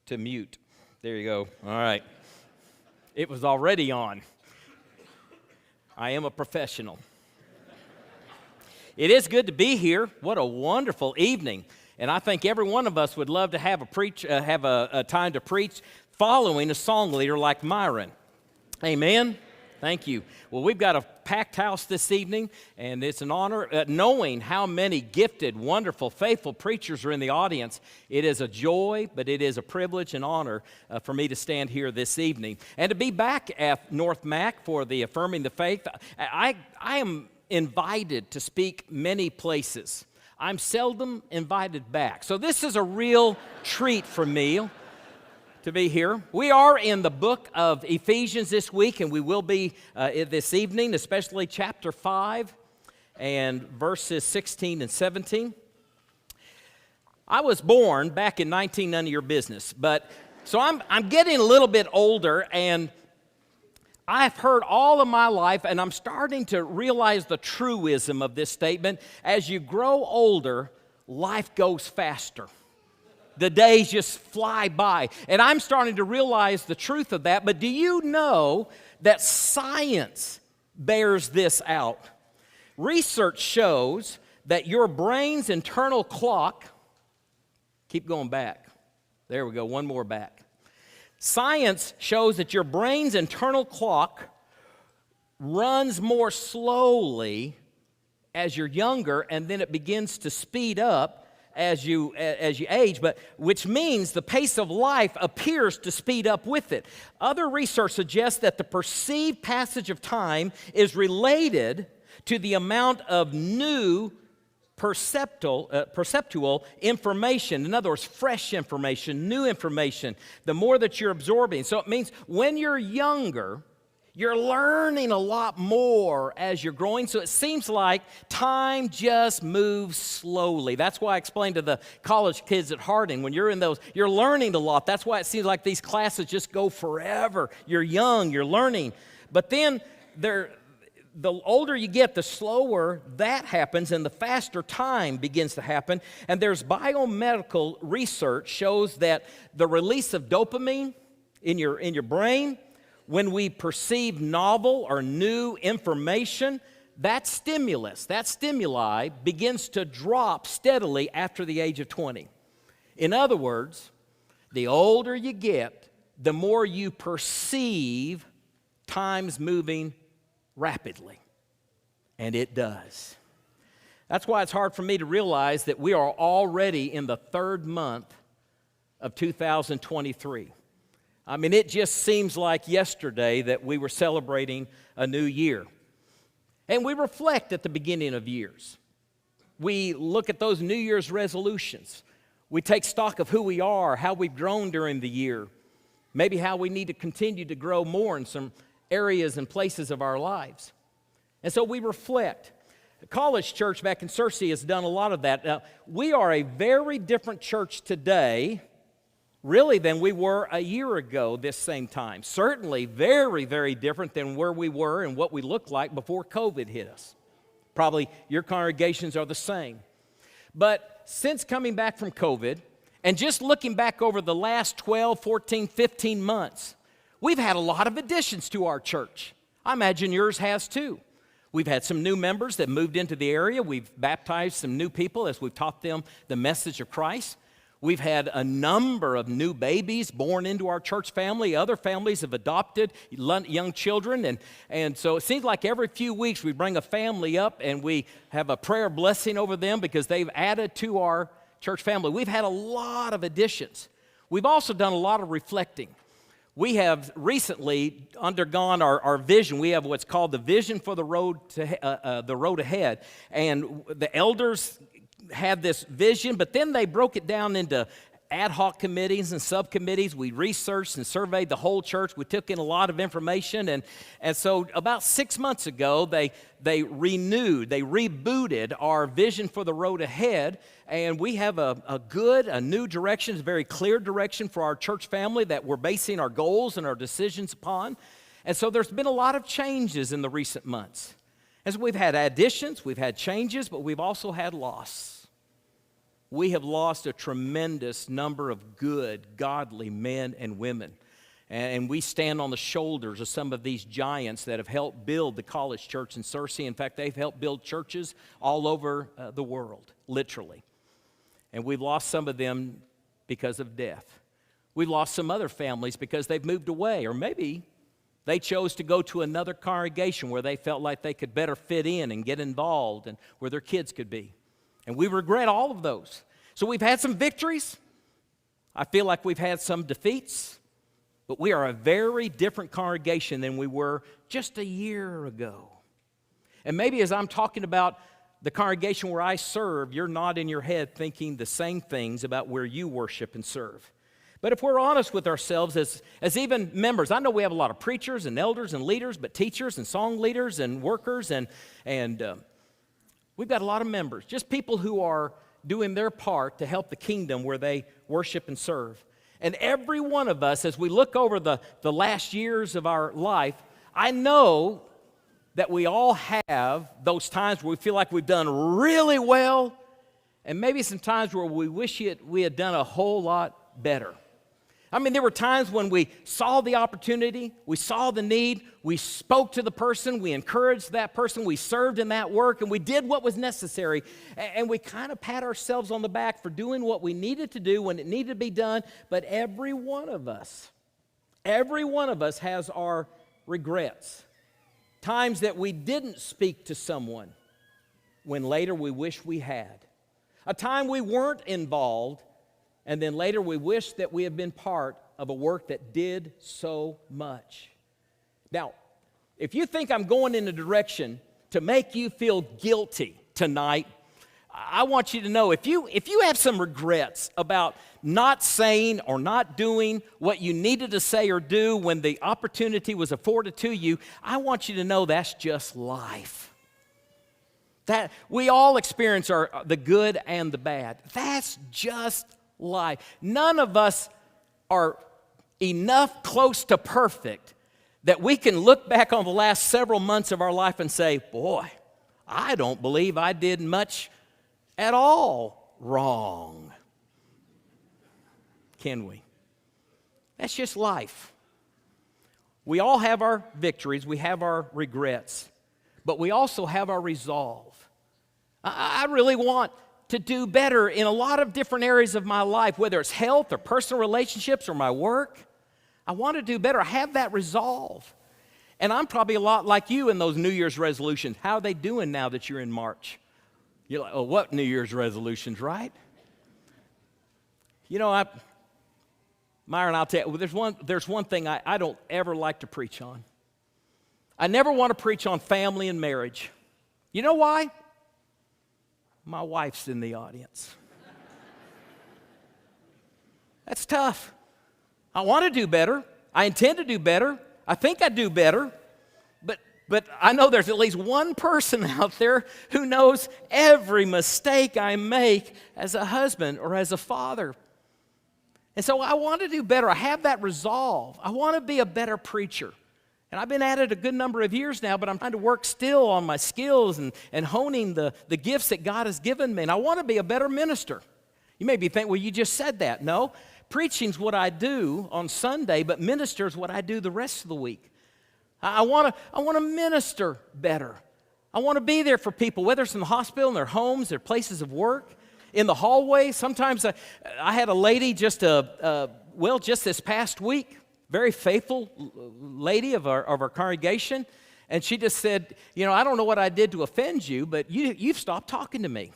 to mute. There you go. All right. It was already on. I am a professional. It is good to be here. What a wonderful evening. And I think every one of us would love to have a time to preach following a song leader like Myron. Amen. Thank you. Well, we've got a packed house this evening, and it's an honor knowing how many gifted, wonderful, faithful preachers are in the audience. It is a joy, but it is a privilege and honor for me to stand here this evening. And to be back at North Mac for the Affirming the Faith, I am invited to speak many places. I'm seldom invited back. So this is a real treat for me to be here. We are in the book of Ephesians this week, and we will be this evening, especially chapter 5 and verses 16 and 17. I was born back in 19, none of your business, but so I'm getting a little bit older, and I've heard all of my life, and I'm starting to realize the truism of this statement. As you grow older, life goes faster. The days just fly by. And I'm starting to realize the truth of that. But do you know that science bears this out? Research shows that your brain's internal clock, keep going back. There we go, one more back. Science shows that your brain's internal clock runs more slowly as you're younger, and then it begins to speed up as you age, but which means the pace of life appears to speed up with it. Other research suggests that the perceived passage of time is related to the amount of new perceptual information. In other words, fresh information, new information, the more that you're absorbing. So it means when you're younger, you're learning a lot more as you're growing, so it seems like time just moves slowly. That's why I explained to the college kids at Harding, when you're in those, you're learning a lot. That's why it seems like these classes just go forever. You're young, you're learning. But then the older you get, the slower that happens and the faster time begins to happen. And there's biomedical research shows that the release of dopamine in your brain, when we perceive novel or new information, that stimuli begins to drop steadily after the age of 20. In other words, the older you get, the more you perceive time's moving rapidly. And it does. That's why it's hard for me to realize that we are already in the third month of 2023. I mean, it just seems like yesterday that we were celebrating a new year. And we reflect at the beginning of years. We look at those New Year's resolutions. We take stock of who we are, how we've grown during the year, maybe how we need to continue to grow more in some areas and places of our lives. And so we reflect. The College Church back in Searcy has done a lot of that. We are a very different church today, really, than we were a year ago this same time. Certainly very, very different than where we were and what we looked like before COVID hit us. Probably your congregations are the same. But since coming back from COVID, and just looking back over the last 12, 14, 15 months, we've had a lot of additions to our church. I imagine yours has too. We've had some new members that moved into the area. We've baptized some new people as we've taught them the message of Christ. We've had a number of new babies born into our church family. Other families have adopted young children. And so it seems like every few weeks we bring a family up and we have a prayer blessing over them because they've added to our church family. We've had a lot of additions. We've also done a lot of reflecting. We have recently undergone our vision. We have what's called the vision for the road ahead. And the elders had this vision, but then they broke it down into ad hoc committees and subcommittees. We researched and surveyed the whole church. We took in a lot of information, and so about 6 months ago, they rebooted our vision for the road ahead, and we have a new direction, a very clear direction for our church family that we're basing our goals and our decisions upon. And so there's been a lot of changes in the recent months. As we've had additions, we've had changes, but we've also had loss. we have lost a tremendous number of good, godly men and women. And we stand on the shoulders of some of these giants that have helped build the college church in Searcy. In fact, they've helped build churches all over the world, literally. And we've lost some of them because of death. We've lost some other families because they've moved away, or maybe they chose to go to another congregation where they felt like they could better fit in and get involved and where their kids could be. And we regret all of those. So we've had some victories. I feel like we've had some defeats. But we are a very different congregation than we were just a year ago. And maybe as I'm talking about the congregation where I serve, you're nodding your head thinking the same things about where you worship and serve. But if we're honest with ourselves as even members, I know we have a lot of preachers and elders and leaders, but teachers and song leaders and workers, and we've got a lot of members, just people who are doing their part to help the kingdom where they worship and serve. And every one of us, as we look over the last years of our life, I know that we all have those times where we feel like we've done really well, and maybe some times where we wish we had done a whole lot better. I mean, there were times when we saw the opportunity, we saw the need, we spoke to the person, we encouraged that person, we served in that work, and we did what was necessary. And we kind of pat ourselves on the back for doing what we needed to do when it needed to be done. But every one of us has our regrets. Times that we didn't speak to someone when later we wish we had. A time we weren't involved, and then later we wish that we had been part of a work that did so much. Now, if you think I'm going in a direction to make you feel guilty tonight, I want you to know if you have some regrets about not saying or not doing what you needed to say or do when the opportunity was afforded to you, I want you to know that's just life. That we all experience the good and the bad. That's just life. None of us are enough close to perfect that we can look back on the last several months of our life and say, boy, I don't believe I did much at all wrong. Can we? That's just life. We all have our victories, we have our regrets, but we also have our resolve. I really want to do better in a lot of different areas of my life, whether it's health or personal relationships or my work. I want to do better. I have that resolve. And I'm probably a lot like you in those New Year's resolutions. How are they doing now that you're in March? You're like, oh, what New Year's resolutions, right? You know, Myron, I'll tell you, there's one thing I don't ever like to preach on. I never want to preach on family and marriage. You know why? My wife's in the audience. That's tough. I want to do better. I intend to do better. I think I do better. But I know there's at least one person out there who knows every mistake I make as a husband or as a father. And so I want to do better. I have that resolve. I want to be a better preacher. And I've been at it a good number of years now, but I'm trying to work still on my skills and honing the gifts that God has given me. And I want to be a better minister. You may be thinking, well, you just said that. No, preaching's what I do on Sunday, but minister is what I do the rest of the week. I want to minister better. I want to be there for people, whether it's in the hospital, in their homes, their places of work, in the hallway. Sometimes I had a lady just this past week, very faithful lady of our congregation, and she just said, you know, I don't know what I did to offend you, but you've stopped talking to me.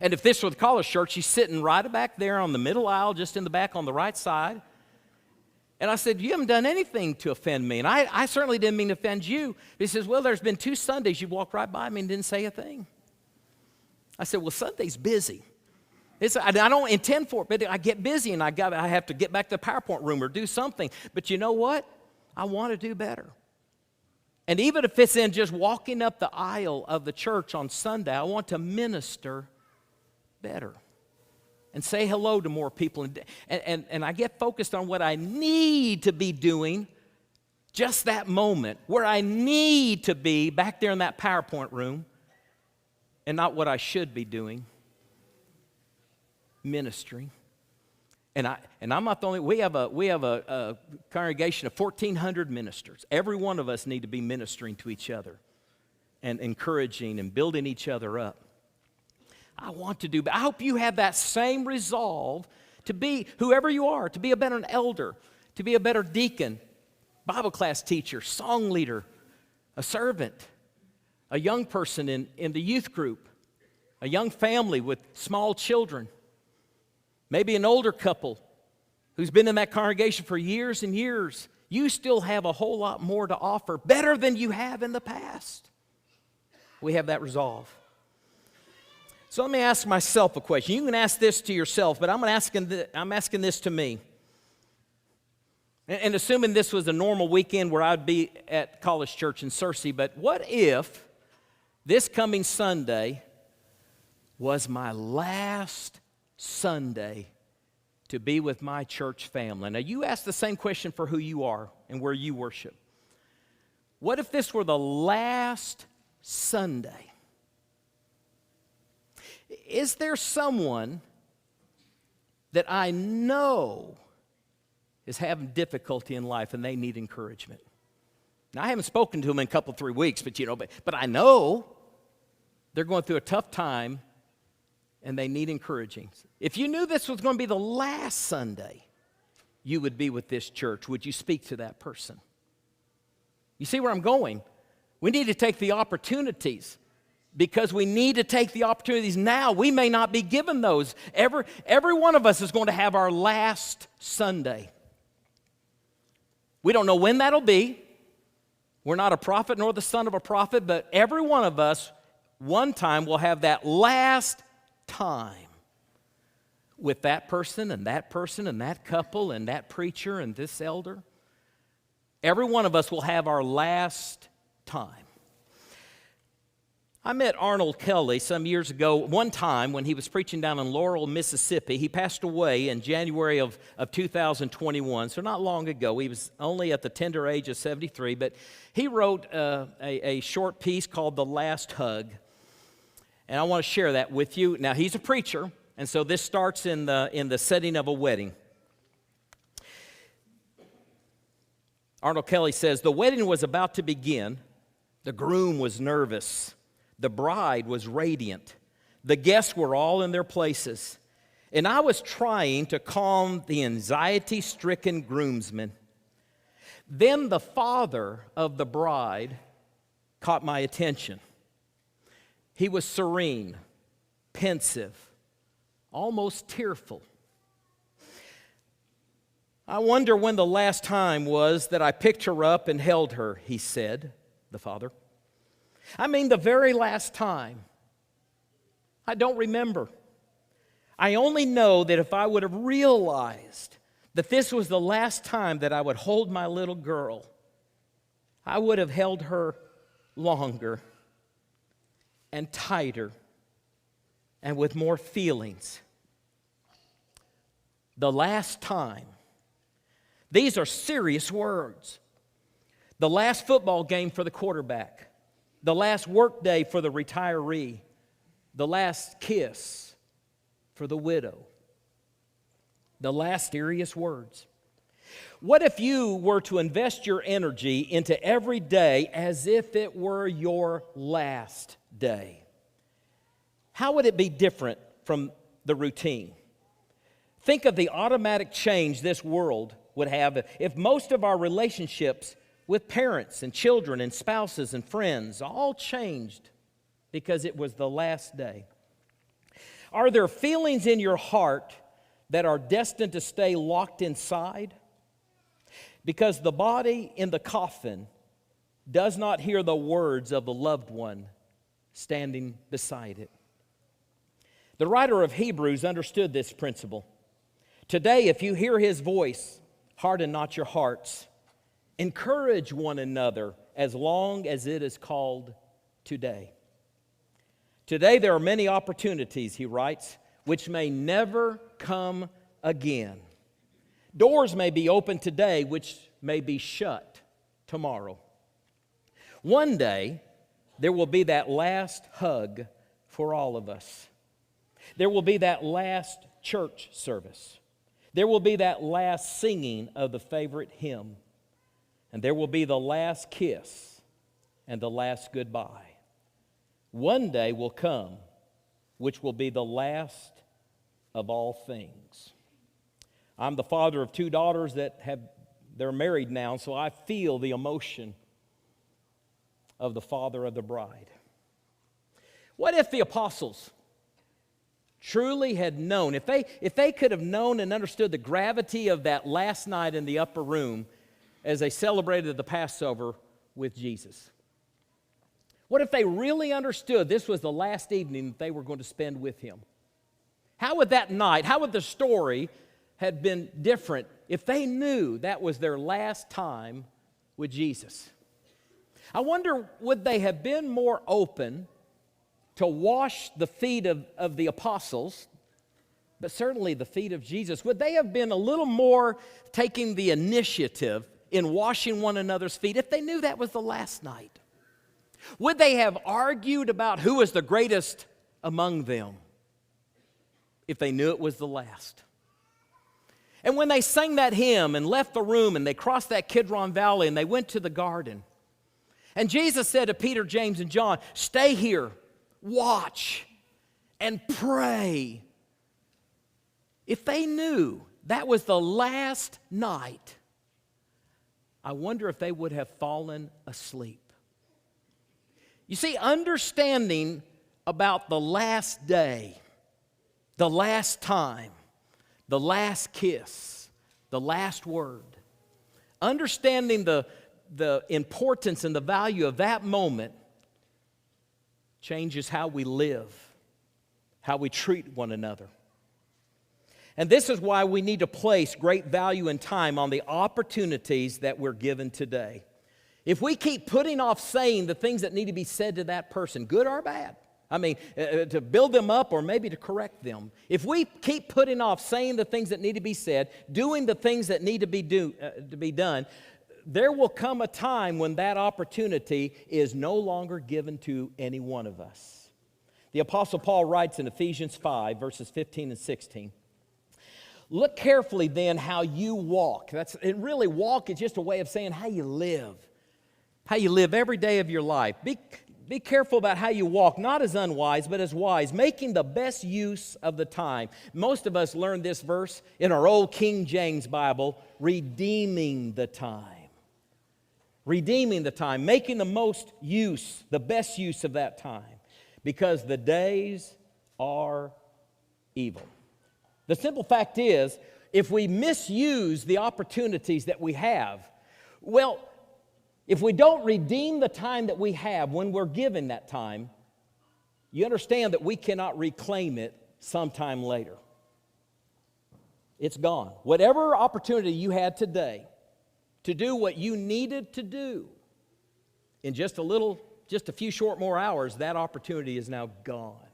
And if this were the college church, she's sitting right back there on the middle aisle, just in the back on the right side. And I said, you haven't done anything to offend me. And I certainly didn't mean to offend you. He says, well, there's been 2 Sundays you walked right by me and didn't say a thing. I said, well, Sunday's busy. I don't intend for it, but I get busy and I have to get back to the PowerPoint room or do something. But you know what? I want to do better. And even if it's in just walking up the aisle of the church on Sunday, I want to minister better and say hello to more people. And I get focused on what I need to be doing just that moment, where I need to be back there in that PowerPoint room, and not what I should be doing. ministering. And I'm not the only. We have a congregation of 1,400 ministers. Every one of us need to be ministering to each other and encouraging and building each other up. I want to do, but I hope you have that same resolve to be whoever you are, to be a better elder, to be a better deacon, Bible class teacher, song leader, a servant, a young person in the youth group, a young family with small children, maybe an older couple who's been in that congregation for years and years. You still have a whole lot more to offer, better than you have in the past. We have that resolve. So let me ask myself a question. You can ask this to yourself, but I'm asking this to me. And assuming this was a normal weekend where I'd be at College Church in Searcy, but what if this coming Sunday was my last Sunday to be with my church family? Now, you ask the same question for who you are and where you worship. What if this were the last Sunday? Is there someone that I know is having difficulty in life and they need encouragement? Now, I haven't spoken to them in a couple, 3 weeks, but I know they're going through a tough time and they need encouraging. If you knew this was going to be the last Sunday you would be with this church, would you speak to that person? You see where I'm going? We need to take the opportunities, because we need to take the opportunities now. We may not be given those. Every one of us is going to have our last Sunday. We don't know when that'll be. We're not a prophet nor the son of a prophet, but every one of us one time will have that last time with that person and that person and that couple and that preacher and this elder. Every one of us will have our last time. I met Arnold Kelly some years ago, one time when he was preaching down in Laurel, Mississippi. He passed away in January of 2021, so not long ago. He was only at the tender age of 73, but he wrote a short piece called The Last Hug, and I want to share that with you. Now, he's a preacher, and so this starts in the setting of a wedding. Arnold Kelly says, "The wedding was about to begin. The groom was nervous. The bride was radiant. The guests were all in their places. And I was trying to calm the anxiety-stricken groomsmen. Then the father of the bride caught my attention. He was serene, pensive, almost tearful. I wonder when the last time was that I picked her up and held her," he said, the father. "I mean, the very last time. I don't remember. I only know that if I would have realized that this was the last time that I would hold my little girl, I would have held her longer and tighter and with more feelings. The last time." These are serious words. The last football game for the quarterback. The last work day for the retiree. The last kiss for the widow. The last serious words. What if you were to invest your energy into every day as if it were your last day? How would it be different from the routine? Think of the automatic change this world would have if most of our relationships with parents and children and spouses and friends all changed because it was the last day. Are there feelings in your heart that are destined to stay locked inside? Because the body in the coffin does not hear the words of the loved one standing beside it. The writer of Hebrews understood this principle. Today, if you hear his voice, harden not your hearts. Encourage one another as long as it is called today. Today there are many opportunities, he writes, which may never come again. Doors may be open today, which may be shut tomorrow. One day, there will be that last hug for all of us. There will be that last church service. There will be that last singing of the favorite hymn. And there will be the last kiss and the last goodbye. One day will come, which will be the last of all things. I'm the father of 2 daughters they're married now, so I feel the emotion of the father of the bride. What if the apostles truly had known, if they could have known and understood the gravity of that last night in the upper room as they celebrated the Passover with Jesus? What if they really understood this was the last evening that they were going to spend with Him? How would that night, how would the story have been different if they knew that was their last time with Jesus? I wonder, would they have been more open to wash the feet of the apostles, but certainly the feet of Jesus? Would they have been a little more taking the initiative in washing one another's feet if they knew that was the last night? Would they have argued about who was the greatest among them if they knew it was the last? And when they sang that hymn and left the room and they crossed that Kidron Valley and they went to the garden, and Jesus said to Peter, James, and John, "Stay here, watch, and pray." If they knew that was the last night, I wonder if they would have fallen asleep. You see, understanding about the last day, the last time, the last kiss, the last word, understanding the importance and the value of that moment changes how we live, how we treat one another. And this is why we need to place great value and time on the opportunities that we're given today. If we keep putting off saying the things that need to be said to that person, good or bad, I mean, to build them up or maybe to correct them. If we keep putting off saying the things that need to be said, doing the things that need to be done, there will come a time when that opportunity is no longer given to any one of us. The Apostle Paul writes in Ephesians 5, verses 15 and 16, "Look carefully then how you walk." Really, walk is just a way of saying how you live. How you live every day of your life. Be careful about how you walk, not as unwise, but as wise, making the best use of the time. Most of us learned this verse in our old King James Bible, redeeming the time. Redeeming the time, making the best use of that time, because the days are evil. The simple fact is, if we misuse the opportunities that we have, if we don't redeem the time that we have when we're given that time, you understand that we cannot reclaim it sometime later. It's gone. Whatever opportunity you had today to do what you needed to do, in just a few short more hours, that opportunity is now gone.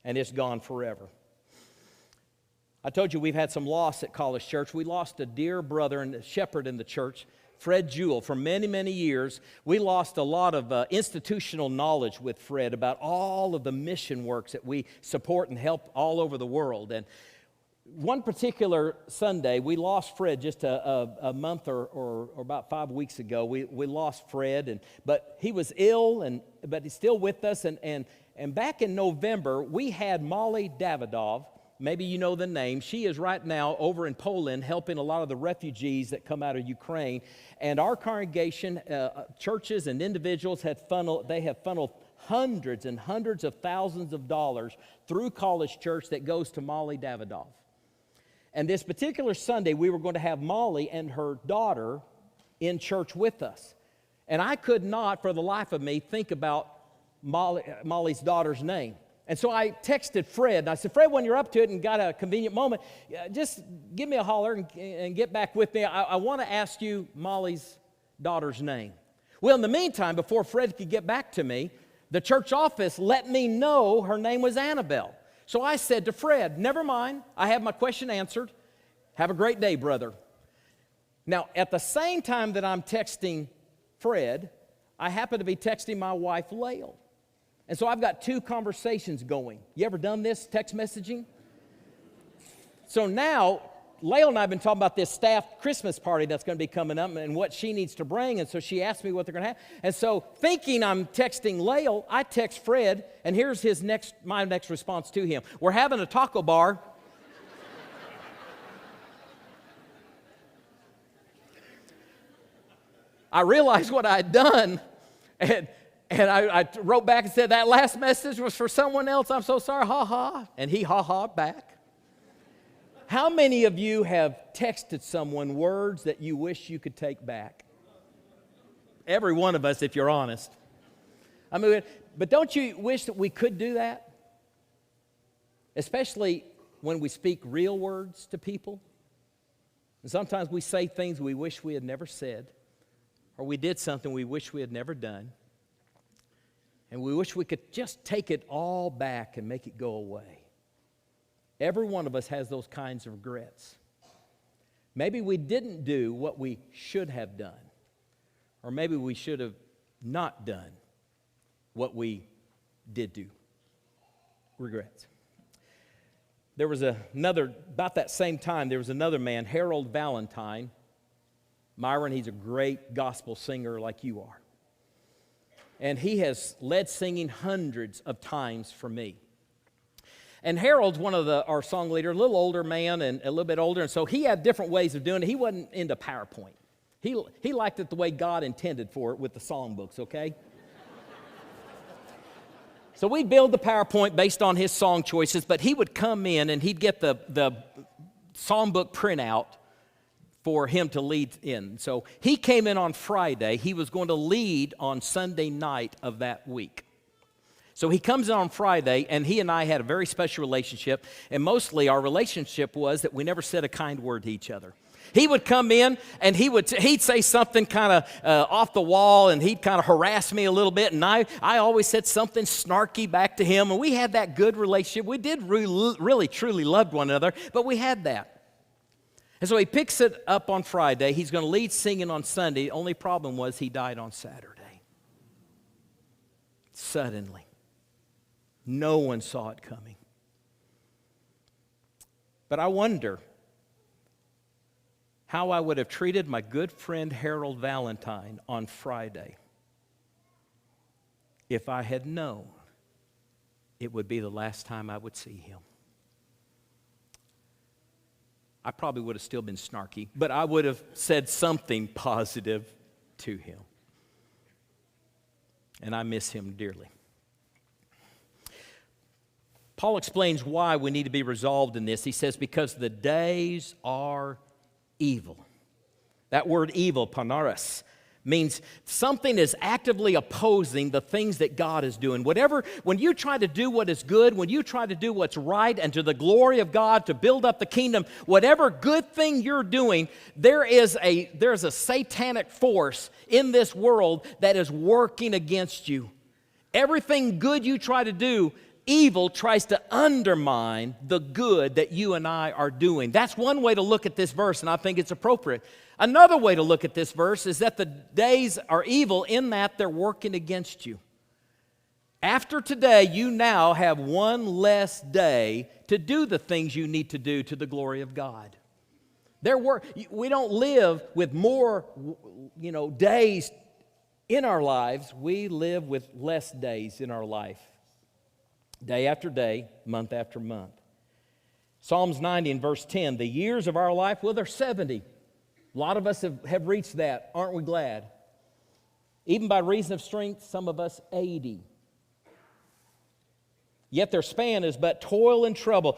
And it's gone forever. I told you we've had some loss at College Church. We lost a dear brother and a shepherd in the church, Fred Jewell. For many, many years, we lost a lot of institutional knowledge with Fred about all of the mission works that we support and help all over the world. And one particular Sunday, we lost Fred just a month or about 5 weeks ago. We lost Fred, but he was ill, but he's still with us. And back in November, we had Molly Davidov. Maybe you know the name. She is right now over in Poland helping a lot of the refugees that come out of Ukraine. And our congregation, churches and individuals have funneled hundreds and hundreds of thousands of dollars through College Church that goes to Molly Davidov. And this particular Sunday, we were going to have Molly and her daughter in church with us. And I could not, for the life of me, think about Molly's daughter's name. And so I texted Fred, and I said, "Fred, when you're up to it and got a convenient moment, just give me a holler and get back with me. I want to ask you Molly's daughter's name." Well, in the meantime, before Fred could get back to me, the church office let me know her name was Annabelle. So I said to Fred, "Never mind, I have my question answered. Have a great day, brother." Now, at the same time that I'm texting Fred, I happen to be texting my wife, Lael. And so I've got 2 conversations going. You ever done this, text messaging? So now, Lael and I have been talking about this staff Christmas party that's going to be coming up and what she needs to bring. And so she asked me what they're going to have. And so thinking I'm texting Lael, I text Fred, and here's my next response to him. We're having a taco bar. I realized what I had done, and I wrote back and said, that last message was for someone else. I'm so sorry, ha-ha. And he ha-ha'd back. How many of you have texted someone words that you wish you could take back? Every one of us, if you're honest. I mean, but don't you wish that we could do that? Especially when we speak real words to people. And sometimes we say things we wish we had never said, or we did something we wish we had never done. And we wish we could just take it all back and make it go away. Every one of us has those kinds of regrets. Maybe we didn't do what we should have done, or maybe we should have not done what we did do. Regrets. There was about that same time, there was another man, Harold Valentine. Myron, he's a great gospel singer like you are. And he has led singing hundreds of times for me. And Harold's one of our song leaders, a little older man and a little bit older, and so he had different ways of doing it. He wasn't into PowerPoint. He liked it the way God intended for it with the songbooks, okay? So we'd build the PowerPoint based on his song choices, but he would come in and he'd get the songbook printout for him to lead in. So he came in on Friday. He was going to lead on Sunday night of that week. So he comes in on Friday, and he and I had a very special relationship, and mostly our relationship was that we never said a kind word to each other. He would come in, and he'd say something kind of off the wall, and he'd kind of harass me a little bit, and I always said something snarky back to him, and we had that good relationship. We did really, truly love one another, but we had that. And so he picks it up on Friday. He's going to lead singing on Sunday. The only problem was he died on Saturday. Suddenly. No one saw it coming. But I wonder how I would have treated my good friend Harold Valentine on Friday if I had known it would be the last time I would see him. I probably would have still been snarky, but I would have said something positive to him. And I miss him dearly. Paul explains why we need to be resolved in this. He says, because the days are evil. That word evil, panaros, means something is actively opposing the things that God is doing. When you try to do what is good, when you try to do what's right and to the glory of God, to build up the kingdom, whatever good thing you're doing, there's a satanic force in this world that is working against you. Everything good you try to do, evil tries to undermine the good that you and I are doing. That's one way to look at this verse, and I think it's appropriate. Another way to look at this verse is that the days are evil in that they're working against you. After today, you now have one less day to do the things you need to do to the glory of God. We don't live with more, days in our lives. We live with less days in our life. Day after day, month after month. Psalms 90 and verse 10, the years of our life, well, they're 70. A lot of us have reached that. Aren't we glad? Even by reason of strength, some of us 80. Yet their span is but toil and trouble,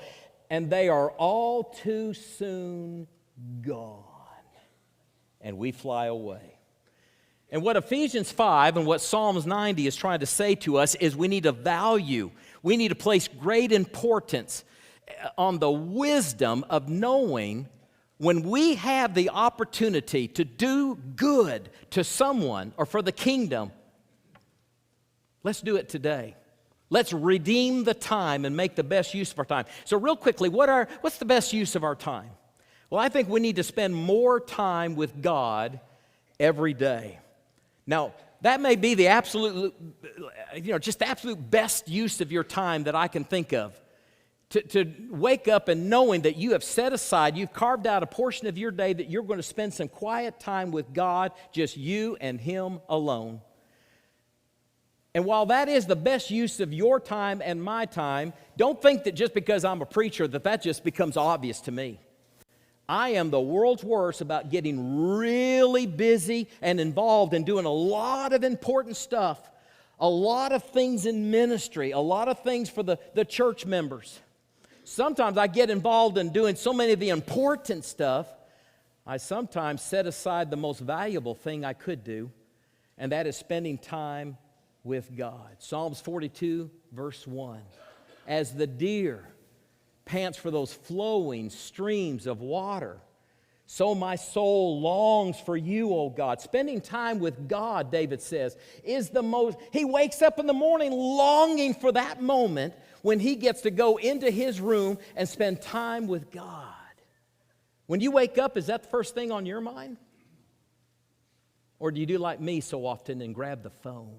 and they are all too soon gone. And we fly away. And what Ephesians 5 and what Psalms 90 is trying to say to us is we need to value, we need to place great importance on the wisdom of knowing when we have the opportunity to do good to someone or for the kingdom, let's do it today. Let's redeem the time and make the best use of our time. So real quickly, what's the best use of our time? Well, I think we need to spend more time with God every day. Now, That may be the absolute, just the absolute best use of your time that I can think of. To wake up and knowing that you have set aside, you've carved out a portion of your day that you're going to spend some quiet time with God, just you and Him alone. And while that is the best use of your time and my time, don't think that just because I'm a preacher that just becomes obvious to me. I am the world's worst about getting really busy and involved in doing a lot of important stuff, a lot of things in ministry, a lot of things for the church members. Sometimes I get involved in doing so many of the important stuff, I sometimes set aside the most valuable thing I could do, and that is spending time with God. Psalms 42, verse 1. As the deer pants for those flowing streams of water, so my soul longs for you, O God. Spending time with God, David says, is the most, he wakes up in the morning longing for that moment when he gets to go into his room and spend time with God. When you wake up, is that the first thing on your mind? Or do you do like me so often and grab the phone?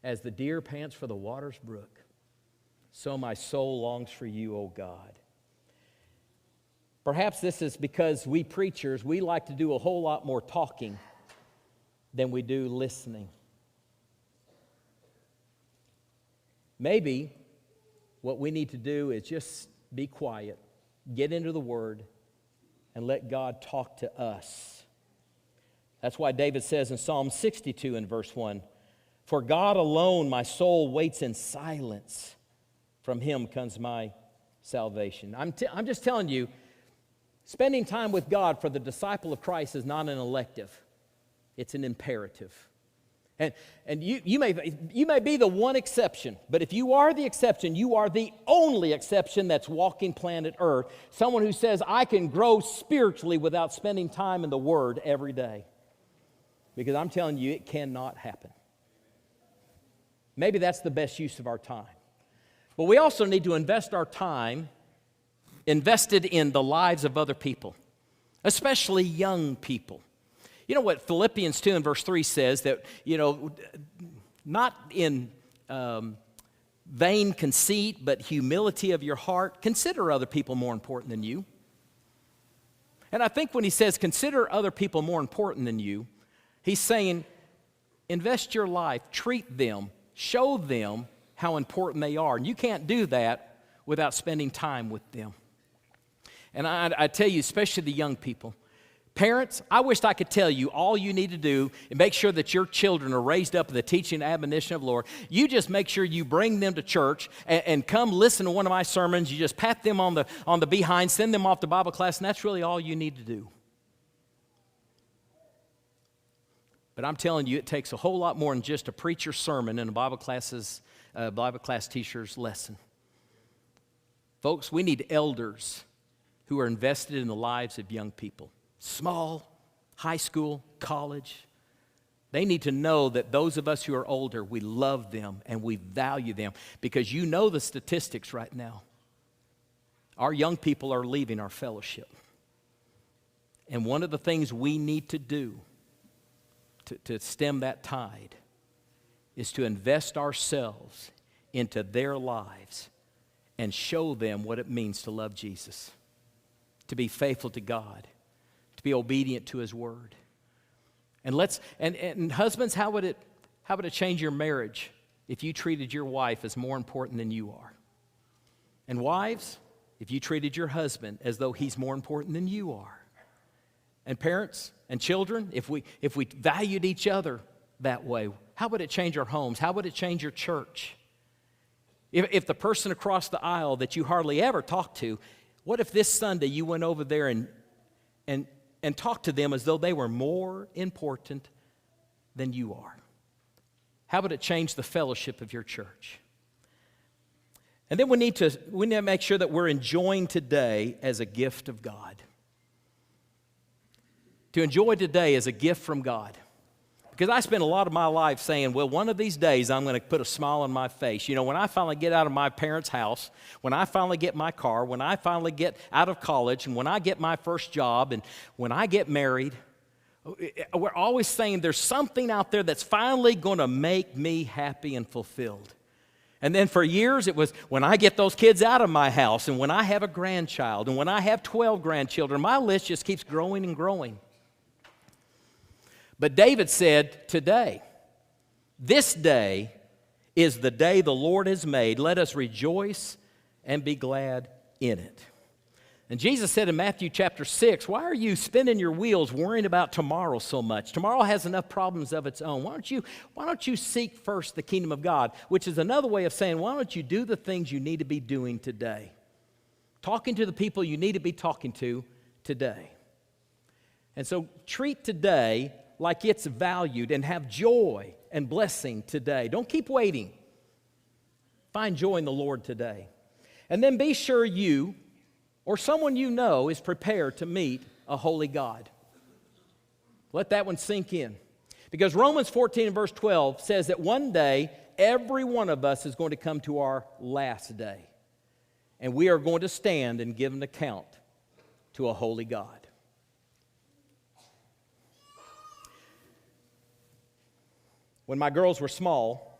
As the deer pants for the water's brook, so my soul longs for you, O God. Perhaps this is because we preachers, we like to do a whole lot more talking than we do listening. Maybe what we need to do is just be quiet, get into the Word, and let God talk to us. That's why David says in Psalm 62 in verse 1, "For God alone my soul waits in silence. From Him comes my salvation." I'm just telling you, spending time with God for the disciple of Christ is not an elective. It's an imperative. And you may be the one exception, but if you are the exception, you are the only exception that's walking planet Earth. Someone who says, I can grow spiritually without spending time in the Word every day. Because I'm telling you, it cannot happen. Maybe that's the best use of our time. But we also need to invest our time invested in the lives of other people, especially young people. You know what Philippians 2 and verse 3 says, that, not in vain conceit, but humility of your heart, consider other people more important than you. And I think when he says consider other people more important than you, he's saying invest your life, treat them, show them how important they are. And you can't do that without spending time with them. And I tell you, especially the young people, parents, I wished I could tell you all you need to do and make sure that your children are raised up in the teaching and admonition of the Lord. You just make sure you bring them to church and come listen to one of my sermons. You just pat them on the behind, send them off to Bible class, and that's really all you need to do. But I'm telling you, it takes a whole lot more than just a preacher's sermon and a Bible class teacher's lesson. Folks, we need elders who are invested in the lives of young people. Small, high school, college. They need to know that those of us who are older, we love them and we value them, because you know the statistics right now. Our young people are leaving our fellowship. And one of the things we need to do to stem that tide is to invest ourselves into their lives and show them what it means to love Jesus, to be faithful to God, to be obedient to His Word. And husbands, how would it change your marriage if you treated your wife as more important than you are? And wives, if you treated your husband as though he's more important than you are. And parents and children, if we valued each other that way, how would it change our homes? How would it change your church? If the person across the aisle that you hardly ever talk to, what if this Sunday you went over there and talked to them as though they were more important than you are? How would it change the fellowship of your church? And then we need to make sure that we're enjoying today as a gift of God. To enjoy today as a gift from God. Because I spent a lot of my life saying, well, one of these days I'm going to put a smile on my face. When I finally get out of my parents' house, when I finally get my car, when I finally get out of college, and when I get my first job, and when I get married, We're always saying there's something out there that's finally going to make me happy and fulfilled. And then for years it was when I get those kids out of my house, and when I have a grandchild, and when I have 12 grandchildren, my list just keeps growing and growing. But David said, today, this day is the day the Lord has made. Let us rejoice and be glad in it. And Jesus said in Matthew chapter 6, why are you spinning your wheels worrying about tomorrow so much? Tomorrow has enough problems of its own. Why don't you seek first the kingdom of God? Which is another way of saying, why don't you do the things you need to be doing today? Talking to the people you need to be talking to today. And so treat today like it's valued, and have joy and blessing today. Don't keep waiting. Find joy in the Lord today. And then be sure you or someone you know is prepared to meet a holy God. Let that one sink in. Because Romans 14 and verse 12 says that one day every one of us is going to come to our last day. And we are going to stand and give an account to a holy God. When my girls were small,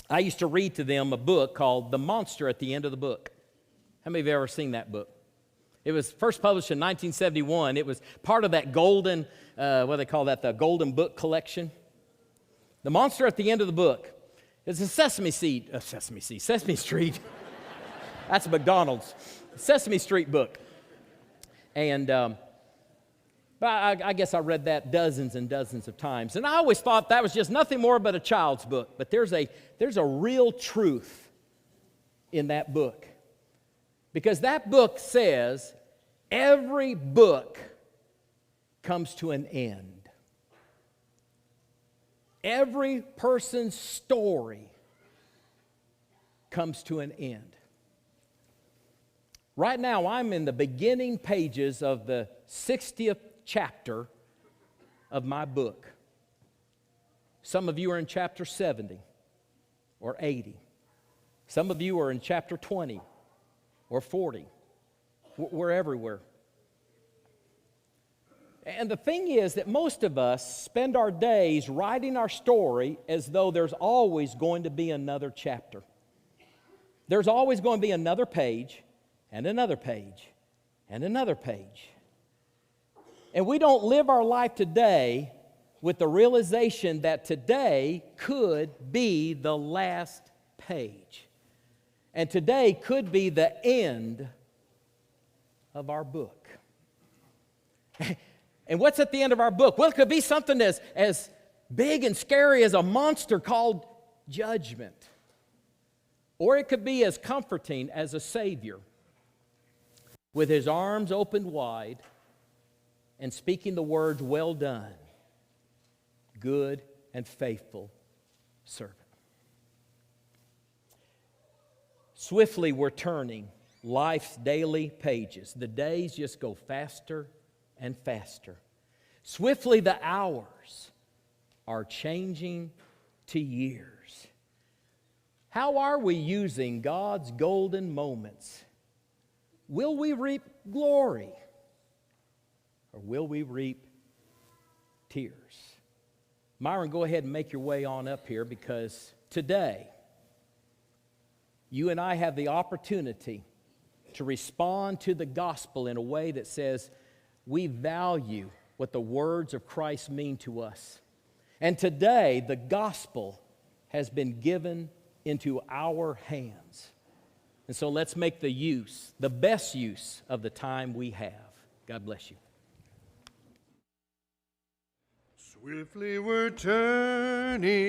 I used to read to them a book called The Monster at the End of the Book. How many of you have ever seen that book? It was first published in 1971. It was part of that golden, what do they call that, the golden book collection. The Monster at the End of the Book. It's a Sesame Street. That's a McDonald's. Sesame Street book. And I guess I read that dozens and dozens of times. And I always thought that was just nothing more but a child's book. But there's a real truth in that book. Because that book says every book comes to an end. Every person's story comes to an end. Right now, I'm in the beginning pages of the 60th chapter of my book. Some of you are in chapter 70 or 80. Some of you are in chapter 20 or 40. We're everywhere. And the thing is that most of us spend our days writing our story as though there's always going to be another chapter. There's always going to be another page and another page and another page. And we don't live our life today with the realization that today could be the last page. And today could be the end of our book. And what's at the end of our book? Well, it could be something as big and scary as a monster called judgment. Or it could be as comforting as a Savior with His arms opened wide and speaking the words, well done, good and faithful servant. Swiftly we're turning life's daily pages. The days just go faster and faster. Swiftly the hours are changing to years. How are we using God's golden moments? Will we reap glory? Or will we reap tears? Myron, go ahead and make your way on up here, because today you and I have the opportunity to respond to the gospel in a way that says we value what the words of Christ mean to us. And today the gospel has been given into our hands. And so let's make the best use of the time we have. God bless you. Swiftly we're turning